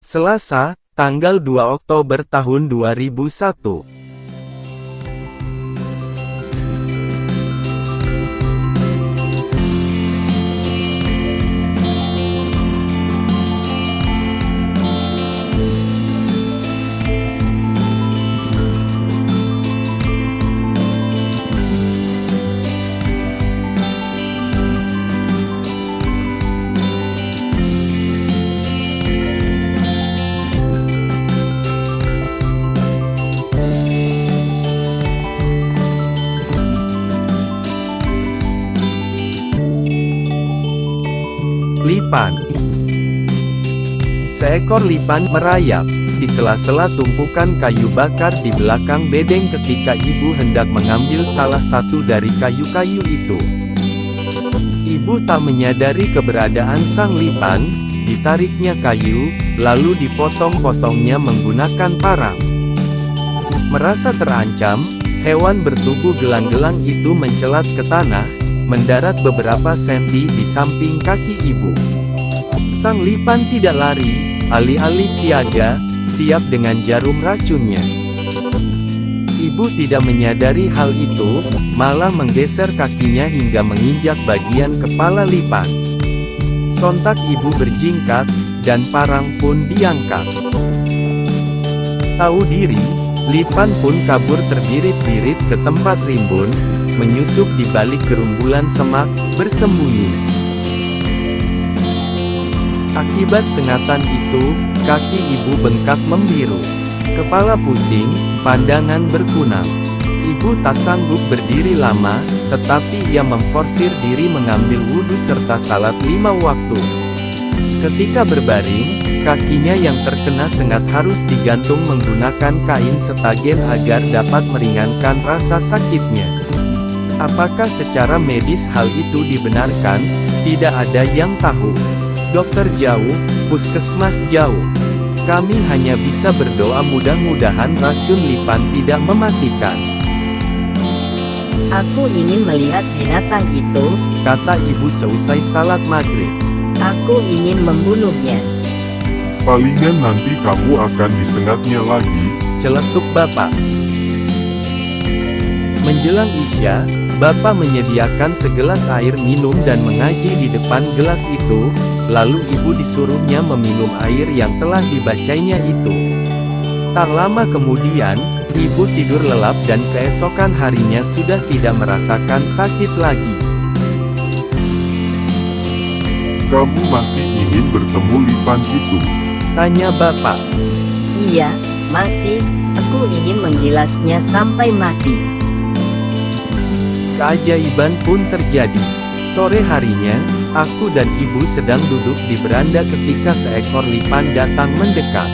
Selasa, tanggal 2 Oktober tahun 2001. Lipan. Seekor lipan merayap di sela-sela tumpukan kayu bakar di belakang bedeng ketika ibu hendak mengambil salah satu dari kayu-kayu itu. Ibu tak menyadari keberadaan sang lipan, ditariknya kayu, lalu dipotong-potongnya menggunakan parang. Merasa terancam, hewan bertubuh gelang-gelang itu mencelat ke tanah, mendarat beberapa senti di samping kaki ibu. Sang lipan tidak lari, alih-alih siaga, siap dengan jarum racunnya. Ibu tidak menyadari hal itu, malah menggeser kakinya hingga menginjak bagian kepala lipan. Sontak ibu berjingkat, dan parang pun diangkat. Tahu diri, lipan pun kabur terbirit-birit ke tempat rimbun, menyusup di balik gerumbulan semak, bersembunyi. Akibat sengatan itu, kaki ibu bengkak membiru. Kepala pusing, pandangan berkunang. Ibu tak sanggup berdiri lama, tetapi ia memforsir diri mengambil wudhu serta salat 5 waktu. Ketika berbaring, kakinya yang terkena sengat harus digantung menggunakan kain setagen agar dapat meringankan rasa sakitnya. Apakah secara medis hal itu dibenarkan? Tidak ada yang tahu. Dokter jauh, puskesmas jauh. Kami hanya bisa berdoa mudah-mudahan racun lipan tidak mematikan. Aku ingin melihat binatang itu, kata ibu seusai salat maghrib. Aku ingin membunuhnya. Palingan nanti kamu akan disengatnya lagi, celetuk bapak. Menjelang Isya, bapak menyediakan segelas air minum dan mengaji di depan gelas itu, lalu ibu disuruhnya meminum air yang telah dibacanya itu. Tak lama kemudian, ibu tidur lelap dan keesokan harinya sudah tidak merasakan sakit lagi. Kamu masih ingin bertemu lipan itu? Tanya bapak. Iya, masih. Aku ingin menggilasnya sampai mati. Keajaiban pun terjadi. Sore harinya, aku dan ibu sedang duduk di beranda ketika seekor lipan datang mendekat.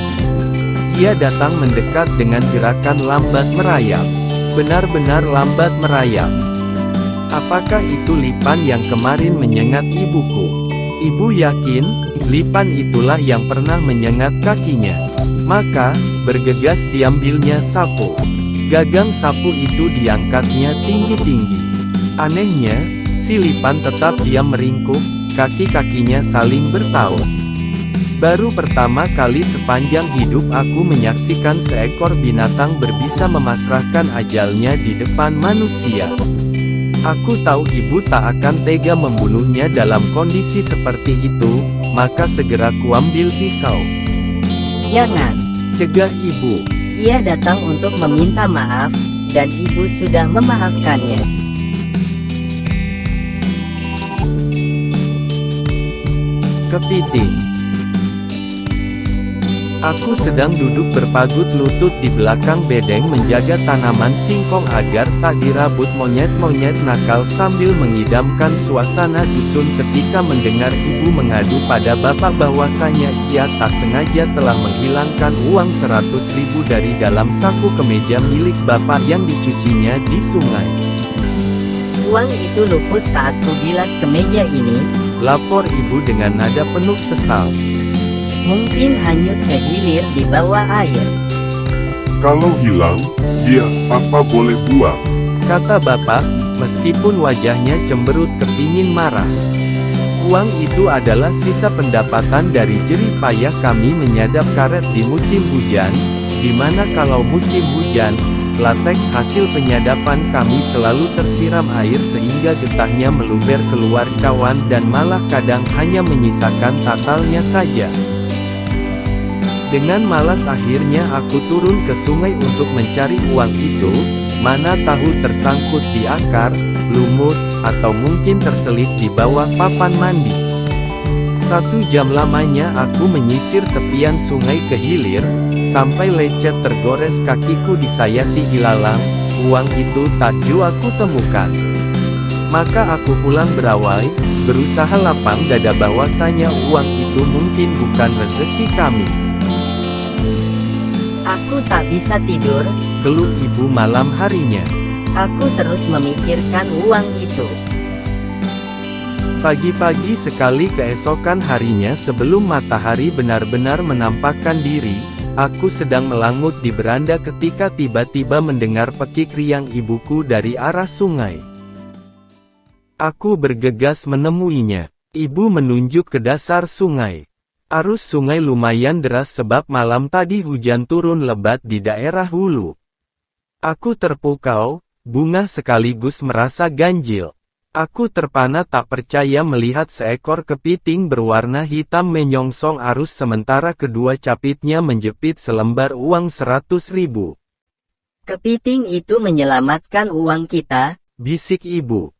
Ia datang mendekat dengan gerakan lambat merayap. Benar-benar lambat merayap. Apakah itu lipan yang kemarin menyengat ibuku? Ibu yakin, lipan itulah yang pernah menyengat kakinya. Maka, bergegas diambilnya sapu. Gagang sapu itu diangkatnya tinggi-tinggi. Anehnya, si lipan tetap diam meringkuk, kaki-kakinya saling bertaut. Baru pertama kali sepanjang hidup aku menyaksikan seekor binatang berbisa memasrahkan ajalnya di depan manusia. Aku tahu ibu tak akan tega membunuhnya dalam kondisi seperti itu, maka segera kuambil pisau. Jangan, cegah ibu. Ia datang untuk meminta maaf, dan ibu sudah memaafkannya. Kepiting. Aku sedang duduk berpagut lutut di belakang bedeng menjaga tanaman singkong agar tak dirabut monyet-monyet nakal sambil mengidamkan suasana dusun ketika mendengar ibu mengadu pada bapak bahwasanya ia tak sengaja telah menghilangkan uang 100.000 dari dalam saku kemeja milik bapak yang dicucinya di sungai. Uang itu luput saat kubilas kemeja ini, lapor ibu dengan nada penuh sesal. Mungkin hanyut ke hilir di bawah air. Kalau hilang, ya apa boleh buat? Kata bapak, meskipun wajahnya cemberut kepingin marah. Uang itu adalah sisa pendapatan dari jerih payah kami menyadap karet di musim hujan, di mana kalau musim hujan, lateks hasil penyadapan kami selalu tersiram air sehingga getahnya meluber keluar cawan dan malah kadang hanya menyisakan tatalnya saja. Dengan malas akhirnya aku turun ke sungai untuk mencari uang itu, mana tahu tersangkut di akar, lumut, atau mungkin terselip di bawah papan mandi. 1 jam lamanya aku menyisir tepian sungai ke hilir, sampai lecet tergores kakiku disayati ilalang, uang itu tak jua aku temukan. Maka aku pulang berawai, berusaha lapang dada bahwasanya uang itu mungkin bukan rezeki kami. Aku tak bisa tidur, Keluh ibu malam harinya. aku terus memikirkan uang itu. Pagi-pagi sekali keesokan harinya sebelum matahari benar-benar menampakkan diri, aku sedang melangut di beranda ketika tiba-tiba mendengar pekik riang ibuku dari arah sungai. Aku bergegas menemuinya. Ibu menunjuk ke dasar sungai. Arus sungai lumayan deras sebab malam tadi hujan turun lebat di daerah hulu. Aku terpukau, bunga sekaligus merasa ganjil. Aku terpana tak percaya melihat seekor kepiting berwarna hitam menyongsong arus sementara kedua capitnya menjepit selembar uang 100.000. Kepiting itu menyelamatkan uang kita, Bisik ibu.